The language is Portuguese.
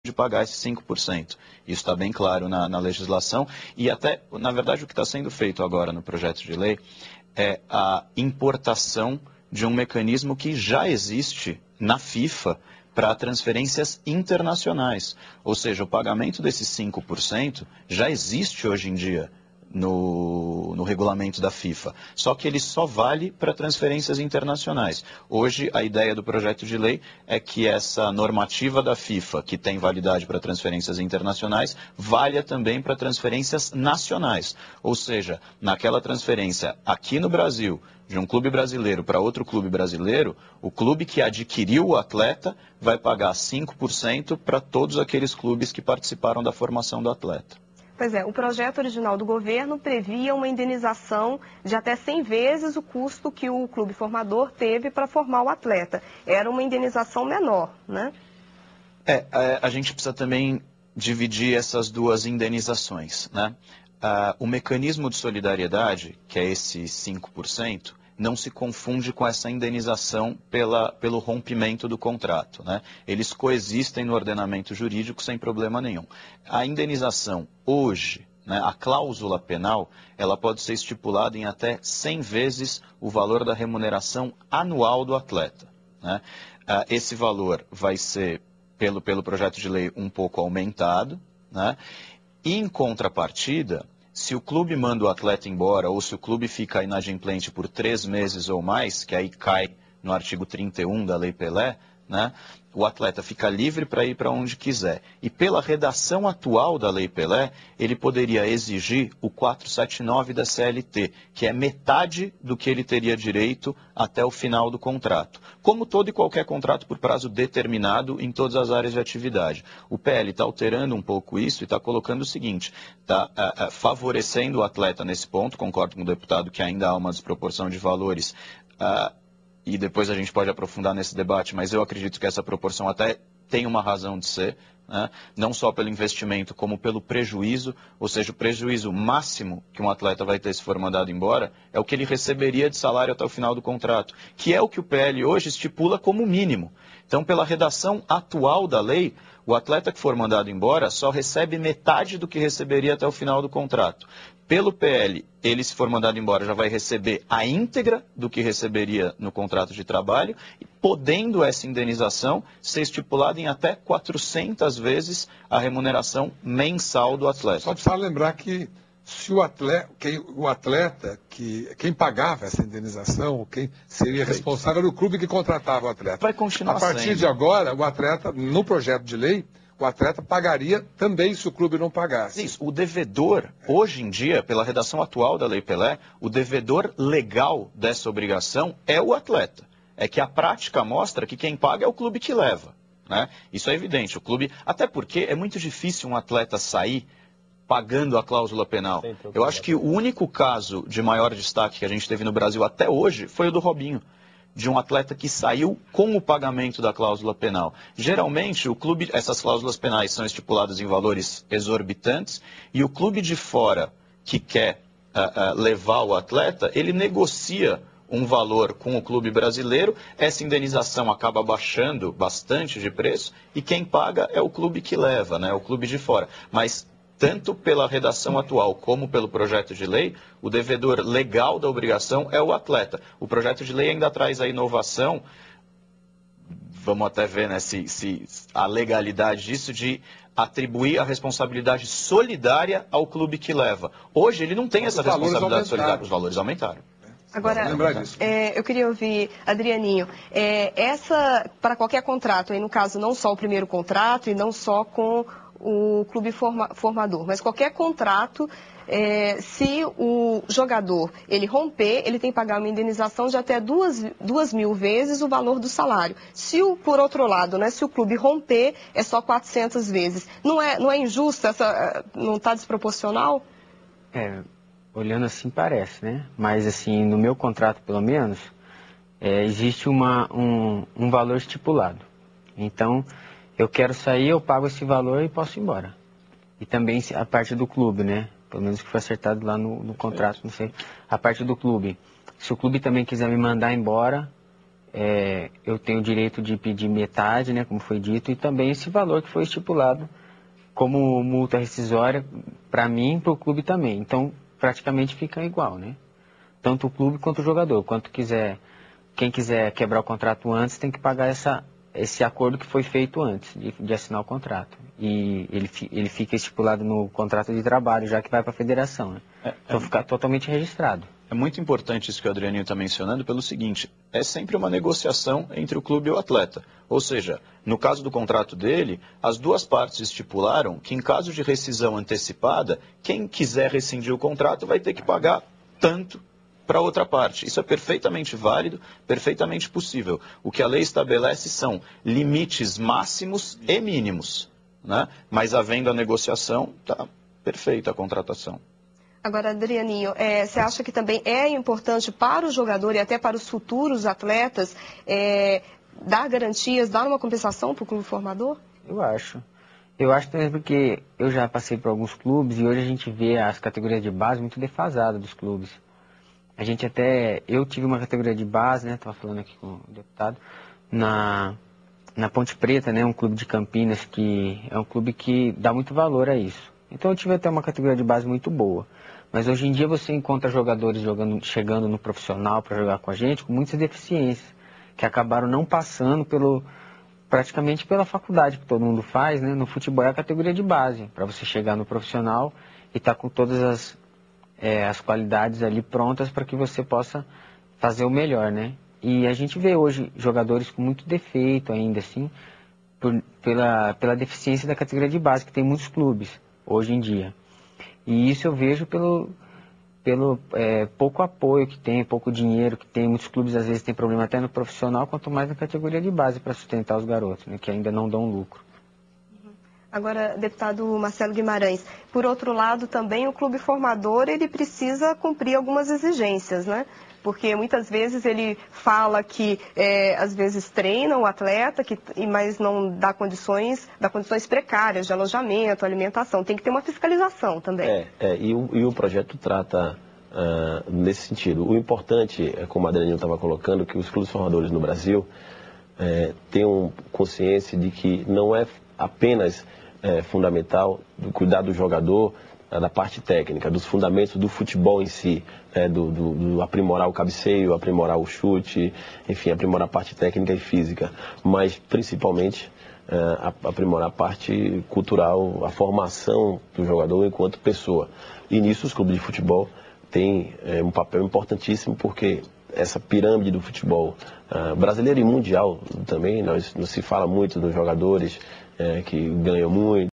de pagar esses 5%. Isso está bem claro na legislação e até, na verdade, o que está sendo feito agora no projeto de lei é a importação de um mecanismo que já existe na FIFA para transferências internacionais. Ou seja, o pagamento desses 5% já existe hoje em dia no regulamento da FIFA, só que ele só vale para transferências internacionais. Hoje, a ideia do projeto de lei é que essa normativa da FIFA, que tem validade para transferências internacionais, valha também para transferências nacionais. Ou seja, naquela transferência aqui no Brasil, de um clube brasileiro para outro clube brasileiro, o clube que adquiriu o atleta vai pagar 5% para todos aqueles clubes que participaram da formação do atleta. Pois é, o projeto original do governo previa uma indenização de até 100 vezes o custo que o clube formador teve para formar o atleta. Era uma indenização menor, né? A gente precisa também dividir essas duas indenizações, né? O mecanismo de solidariedade, que é esse 5%, não se confunde com essa indenização pelo rompimento do contrato, né? Eles coexistem no ordenamento jurídico sem problema nenhum. A indenização hoje, né, a cláusula penal, ela pode ser estipulada em até 100 vezes o valor da remuneração anual do atleta, né? Esse valor vai ser, pelo projeto de lei, um pouco aumentado, né? E, em contrapartida, se o clube manda o atleta embora ou se o clube fica inadimplente por 3 meses ou mais, que aí cai no artigo 31 da Lei Pelé, né, o atleta fica livre para ir para onde quiser. E pela redação atual da Lei Pelé, ele poderia exigir o 479 da CLT, que é metade do que ele teria direito até o final do contrato. Como todo e qualquer contrato por prazo determinado em todas as áreas de atividade. O PL está alterando um pouco isso e está colocando o seguinte, está favorecendo o atleta nesse ponto, concordo com o deputado que ainda há uma desproporção de valores, e depois a gente pode aprofundar nesse debate, mas eu acredito que essa proporção até tem uma razão de ser, né? Não só pelo investimento, como pelo prejuízo, ou seja, o prejuízo máximo que um atleta vai ter se for mandado embora é o que ele receberia de salário até o final do contrato, que é o que o PL hoje estipula como mínimo. Então, pela redação atual da lei, o atleta que for mandado embora só recebe metade do que receberia até o final do contrato. Pelo PL, ele, se for mandado embora, já vai receber a íntegra do que receberia no contrato de trabalho, podendo essa indenização ser estipulada em até 400 vezes a remuneração mensal do atleta. Só precisa lembrar que se quem pagava essa indenização, quem seria responsável era o clube que contratava o atleta. Vai continuar sendo. A partir de agora, o atleta, no projeto de lei, o atleta pagaria também se o clube não pagasse. Isso, o devedor, hoje em dia, pela redação atual da Lei Pelé, o devedor legal dessa obrigação é o atleta. É que a prática mostra que quem paga é o clube que leva, né? Isso é evidente, o clube, até porque é muito difícil um atleta sair pagando a cláusula penal. Eu acho que o único caso de maior destaque que a gente teve no Brasil até hoje foi o do Robinho, de um atleta que saiu com o pagamento da cláusula penal. Geralmente, o clube, essas cláusulas penais são estipuladas em valores exorbitantes e o clube de fora que quer levar o atleta, ele negocia um valor com o clube brasileiro, essa indenização acaba baixando bastante de preço e quem paga é o clube que leva, né, o clube de fora. Mas tanto pela redação atual como pelo projeto de lei, o devedor legal da obrigação é o atleta. O projeto de lei ainda traz a inovação, vamos até ver, né, se a legalidade disso, de atribuir a responsabilidade solidária ao clube que leva. Hoje ele não tem essa responsabilidade solidária, os valores aumentaram. Agora, eu queria ouvir, Adrianinho, para qualquer contrato, aí no caso não só o primeiro contrato e não só com o clube formador, mas qualquer contrato, se o jogador ele romper, ele tem que pagar uma indenização de até 2.000 vezes o valor do salário. Por outro lado, né, se o clube romper, é só 400 vezes. Não é injusto? Não está desproporcional? Olhando assim parece, né? Mas assim, no meu contrato pelo menos, existe um valor estipulado. Então, eu quero sair, eu pago esse valor e posso ir embora. E também a parte do clube, né? Pelo menos que foi acertado lá no contrato, não sei. A parte do clube. Se o clube também quiser me mandar embora, eu tenho o direito de pedir metade, né, como foi dito, e também esse valor que foi estipulado como multa rescisória para mim e para o clube também. Então, praticamente fica igual, né? Tanto o clube quanto o jogador. Quem quiser quebrar o contrato antes tem que pagar esse acordo que foi feito antes de assinar o contrato. E ele fica estipulado no contrato de trabalho, já que vai para a federação, né? Então fica totalmente registrado. É muito importante isso que o Adrianinho está mencionando pelo seguinte, é sempre uma negociação entre o clube e o atleta. Ou seja, no caso do contrato dele, as duas partes estipularam que em caso de rescisão antecipada, quem quiser rescindir o contrato vai ter que pagar tanto para outra parte. Isso é perfeitamente válido, perfeitamente possível. O que a lei estabelece são limites máximos e mínimos, né? Mas havendo a negociação, está perfeita a contratação. Agora, Adrianinho, você acha que também é importante para o jogador e até para os futuros atletas dar garantias, dar uma compensação para o clube formador? Eu acho. Eu acho também porque eu já passei por alguns clubes e hoje a gente vê as categorias de base muito defasadas dos clubes. Eu tive uma categoria de base, né, estava falando aqui com o deputado, na Ponte Preta, né, um clube de Campinas que é um clube que dá muito valor a isso. Então eu tive até uma categoria de base muito boa. Mas hoje em dia você encontra jogadores chegando no profissional para jogar com a gente com muitas deficiências, que acabaram não passando praticamente pela faculdade que todo mundo faz, né? No futebol é a categoria de base, para você chegar no profissional e estar com todas as qualidades ali prontas para que você possa fazer o melhor, né? E a gente vê hoje jogadores com muito defeito ainda, assim, pela deficiência da categoria de base, que tem muitos clubes hoje em dia. E isso eu vejo pelo pouco apoio que tem, pouco dinheiro que tem. Muitos clubes às vezes têm problema até no profissional, quanto mais na categoria de base para sustentar os garotos, né, que ainda não dão lucro. Agora, deputado Marcelo Guimarães, por outro lado também o clube formador ele precisa cumprir algumas exigências, né? Porque muitas vezes ele fala que às vezes treina o atleta, mas não dá condições precárias de alojamento, alimentação. Tem que ter uma fiscalização também. E o projeto trata nesse sentido. O importante, como a Adrianinho estava colocando, que os clubes formadores no Brasil tenham consciência de que não é apenas fundamental cuidar do jogador, da parte técnica, dos fundamentos do futebol em si, do aprimorar o cabeceio, aprimorar o chute, enfim, aprimorar a parte técnica e física, mas principalmente aprimorar a parte cultural, a formação do jogador enquanto pessoa. E nisso os clubes de futebol têm um papel importantíssimo, porque essa pirâmide do futebol brasileiro e mundial também, não se fala muito dos jogadores que ganham muito,